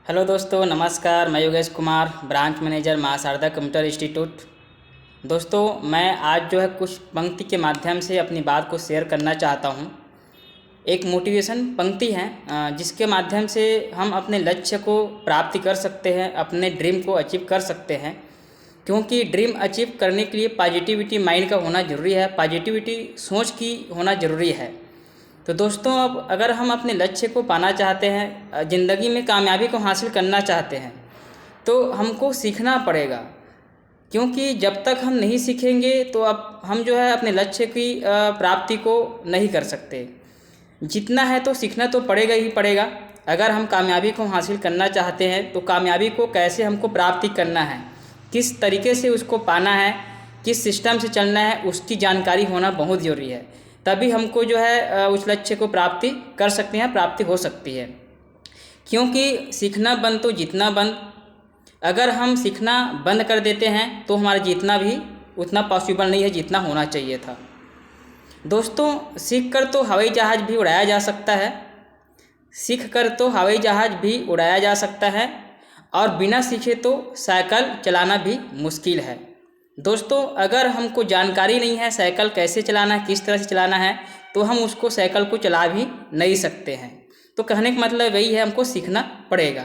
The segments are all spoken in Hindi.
हेलो दोस्तों, नमस्कार। मैं योगेश कुमार, ब्रांच मैनेजर माँ शारदा कंप्यूटर इंस्टीट्यूट। दोस्तों, मैं आज जो है कुछ पंक्ति के माध्यम से अपनी बात को शेयर करना चाहता हूँ। एक मोटिवेशन पंक्ति है जिसके माध्यम से हम अपने लक्ष्य को प्राप्ति कर सकते हैं, अपने ड्रीम को अचीव कर सकते हैं। क्योंकि ड्रीम अचीव करने के लिए पॉजिटिविटी माइंड का होना ज़रूरी है, पॉजिटिविटी सोच की होना ज़रूरी है। तो दोस्तों, अब अगर हम अपने लक्ष्य को पाना चाहते हैं, ज़िंदगी में कामयाबी को हासिल करना चाहते हैं, तो हमको सीखना पड़ेगा। क्योंकि जब तक हम नहीं सीखेंगे तो अब हम जो है अपने लक्ष्य की प्राप्ति को नहीं कर सकते। जितना है तो सीखना तो पड़ेगा ही पड़ेगा। अगर हम कामयाबी को हासिल करना चाहते हैं तो कामयाबी को कैसे हमको प्राप्ति करना है, किस तरीके से उसको पाना है, किस सिस्टम से चलना है, उसकी जानकारी होना बहुत ज़रूरी है। तभी हमको जो है उस लक्ष्य को प्राप्ति कर सकते हैं, प्राप्ति हो सकती है। क्योंकि सीखना बंद तो जीतना बंद। अगर हम सीखना बंद कर देते हैं तो हमारा जीतना भी उतना पॉसिबल नहीं है जितना होना चाहिए था। दोस्तों, सीख कर तो हवाई जहाज़ भी उड़ाया जा सकता है, सीख कर तो हवाई जहाज़ भी उड़ाया जा सकता है, और बिना सीखे तो साइकिल चलाना भी मुश्किल है। दोस्तों, अगर हमको जानकारी नहीं है साइकिल कैसे चलाना है, किस तरह से चलाना है, तो हम उसको साइकिल को चला भी नहीं सकते हैं। तो कहने का मतलब वही है, हमको सीखना पड़ेगा।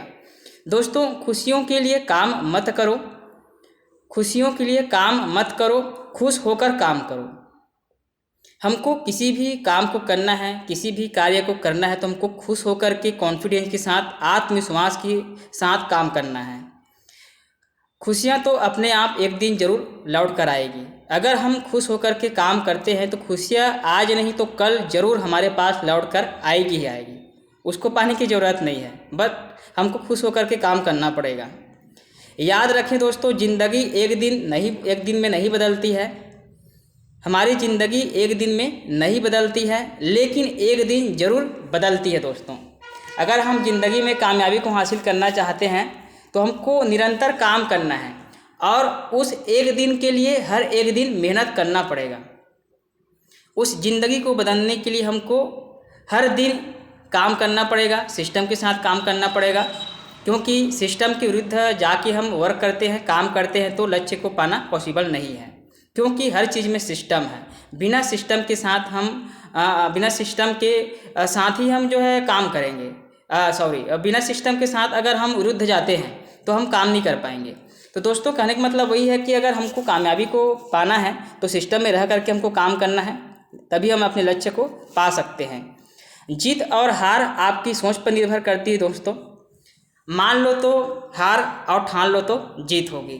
दोस्तों, खुशियों के लिए काम मत करो, खुशियों के लिए काम मत करो, खुश होकर काम करो। हमको किसी भी काम को करना है, किसी भी कार्य को करना है, तो हमको खुश होकर के कॉन्फिडेंस के साथ, आत्मविश्वास के साथ काम करना है। खुशियाँ तो अपने आप एक दिन ज़रूर लौट कर आएगी। अगर हम खुश होकर के काम करते हैं तो खुशियाँ आज नहीं तो कल ज़रूर हमारे पास लौट कर आएगी ही आएगी। उसको पाने की ज़रूरत नहीं है, बट हमको खुश होकर के काम करना पड़ेगा। याद रखें दोस्तों, ज़िंदगी एक दिन में नहीं बदलती है। हमारी ज़िंदगी एक दिन में नहीं बदलती है, लेकिन एक दिन ज़रूर बदलती है। दोस्तों, अगर हम ज़िंदगी में कामयाबी को हासिल करना चाहते हैं तो हमको निरंतर काम करना है, और उस एक दिन के लिए हर एक दिन मेहनत करना पड़ेगा। उस ज़िंदगी को बदलने के लिए हमको हर दिन काम करना पड़ेगा, सिस्टम के साथ काम करना पड़ेगा। क्योंकि सिस्टम के विरुद्ध जाके हम वर्क करते हैं, काम करते हैं, तो लक्ष्य को पाना पॉसिबल नहीं है। क्योंकि हर चीज़ में सिस्टम है। बिना सिस्टम के साथ बिना सिस्टम के साथ ही हम जो है काम करेंगे। बिना सिस्टम के साथ अगर हम विरुद्ध जाते हैं तो हम काम नहीं कर पाएंगे। तो दोस्तों, कहने का मतलब वही है कि अगर हमको कामयाबी को पाना है तो सिस्टम में रह करके हमको काम करना है, तभी हम अपने लक्ष्य को पा सकते हैं। जीत और हार आपकी सोच पर निर्भर करती है। दोस्तों, मान लो तो हार, और ठान लो तो जीत होगी।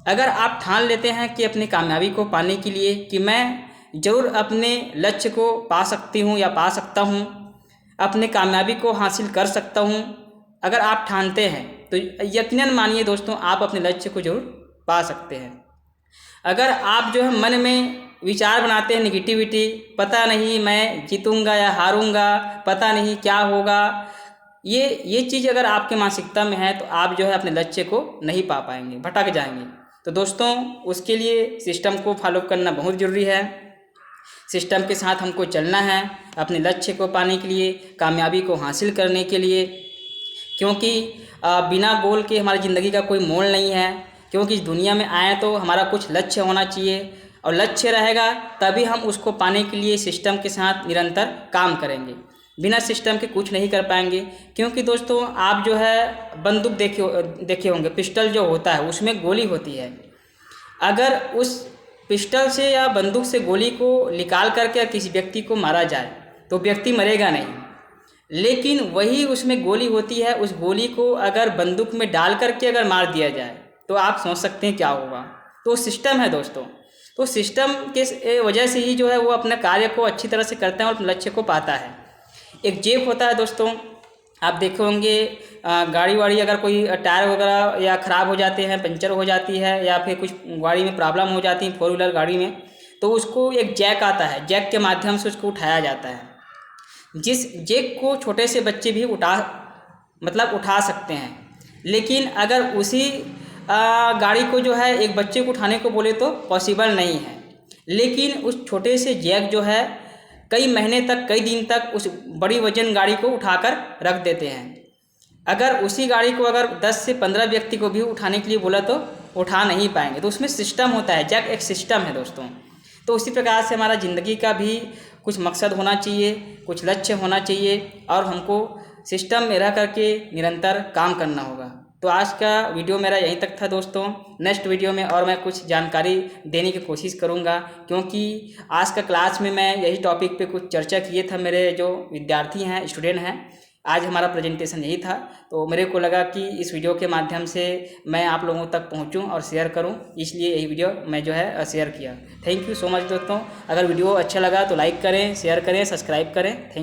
अगर आप ठान लेते हैं कि अपनी कामयाबी को पाने के लिए कि मैं ज़रूर अपने लक्ष्य को पा सकती हूँ या पा सकता हूँ, अपने कामयाबी को हासिल कर सकता हूँ, अगर आप ठानते हैं तो यकीनन मानिए दोस्तों, आप अपने लक्ष्य को ज़रूर पा सकते हैं। अगर आप जो है मन में विचार बनाते हैं निगेटिविटी, पता नहीं मैं जीतूंगा या हारूंगा, पता नहीं क्या होगा, ये चीज़ अगर आपके मानसिकता में है तो आप जो है अपने लक्ष्य को नहीं पा पाएंगे, भटक जाएंगे। तो दोस्तों, उसके लिए सिस्टम को फॉलो करना बहुत ज़रूरी है। सिस्टम के साथ हमको चलना है अपने लक्ष्य को पाने के लिए, कामयाबी को हासिल करने के लिए। क्योंकि बिना गोल के हमारी ज़िंदगी का कोई मोल नहीं है। क्योंकि इस दुनिया में आए तो हमारा कुछ लक्ष्य होना चाहिए, और लक्ष्य रहेगा तभी हम उसको पाने के लिए सिस्टम के साथ निरंतर काम करेंगे। बिना सिस्टम के कुछ नहीं कर पाएंगे। क्योंकि दोस्तों, आप जो है बंदूक देखे होंगे, पिस्टल जो होता है उसमें गोली होती है। अगर उस पिस्टल से या बंदूक से गोली को निकाल करके किसी व्यक्ति को मारा जाए तो व्यक्ति मरेगा नहीं, लेकिन वही उसमें गोली होती है, उस गोली को अगर बंदूक में डाल करके अगर मार दिया जाए तो आप सोच सकते हैं क्या होगा। तो सिस्टम है दोस्तों, तो सिस्टम के वजह से ही जो है वो अपने कार्य को अच्छी तरह से करता है और लक्ष्य को पाता है। एक जेक होता है दोस्तों, आप देखे होंगे, गाड़ी वाड़ी अगर कोई टायर वगैरह या ख़राब हो जाते हैं, पंचर हो जाती है, या फिर कुछ गाड़ी में प्रॉब्लम हो जाती है, 4 व्हीलर गाड़ी में, तो उसको एक जैक आता है, जैक के माध्यम से उसको उठाया जाता है। जिस जैक को छोटे से बच्चे भी उठा सकते हैं, लेकिन अगर उसी गाड़ी को जो है एक बच्चे को उठाने को बोले तो पॉसिबल नहीं है। लेकिन उस छोटे से जैक जो है कई महीने तक, कई दिन तक उस बड़ी वजन गाड़ी को उठाकर रख देते हैं। अगर उसी गाड़ी को अगर 10 से 15 व्यक्ति को भी उठाने के लिए बोला तो उठा नहीं पाएंगे। तो उसमें सिस्टम होता है, जग एक सिस्टम है दोस्तों। तो उसी प्रकार से हमारा ज़िंदगी का भी कुछ मकसद होना चाहिए, कुछ लक्ष्य होना चाहिए और हमको सिस्टम में रह करके निरंतर काम करना होगा। तो आज का वीडियो मेरा यहीं तक था दोस्तों। नेक्स्ट वीडियो में और मैं कुछ जानकारी देने की कोशिश करूंगा, क्योंकि आज का क्लास में मैं यही टॉपिक पे कुछ चर्चा किए था। मेरे जो विद्यार्थी हैं, स्टूडेंट हैं, आज हमारा प्रेजेंटेशन यही था। तो मेरे को लगा कि इस वीडियो के माध्यम से मैं आप लोगों तक पहुंचूं और शेयर करूं, इसलिए यही वीडियो मैं जो है शेयर किया। थैंक यू सो मच दोस्तों। अगर वीडियो अच्छा लगा तो लाइक करें, शेयर करें, सब्सक्राइब करें। थैंक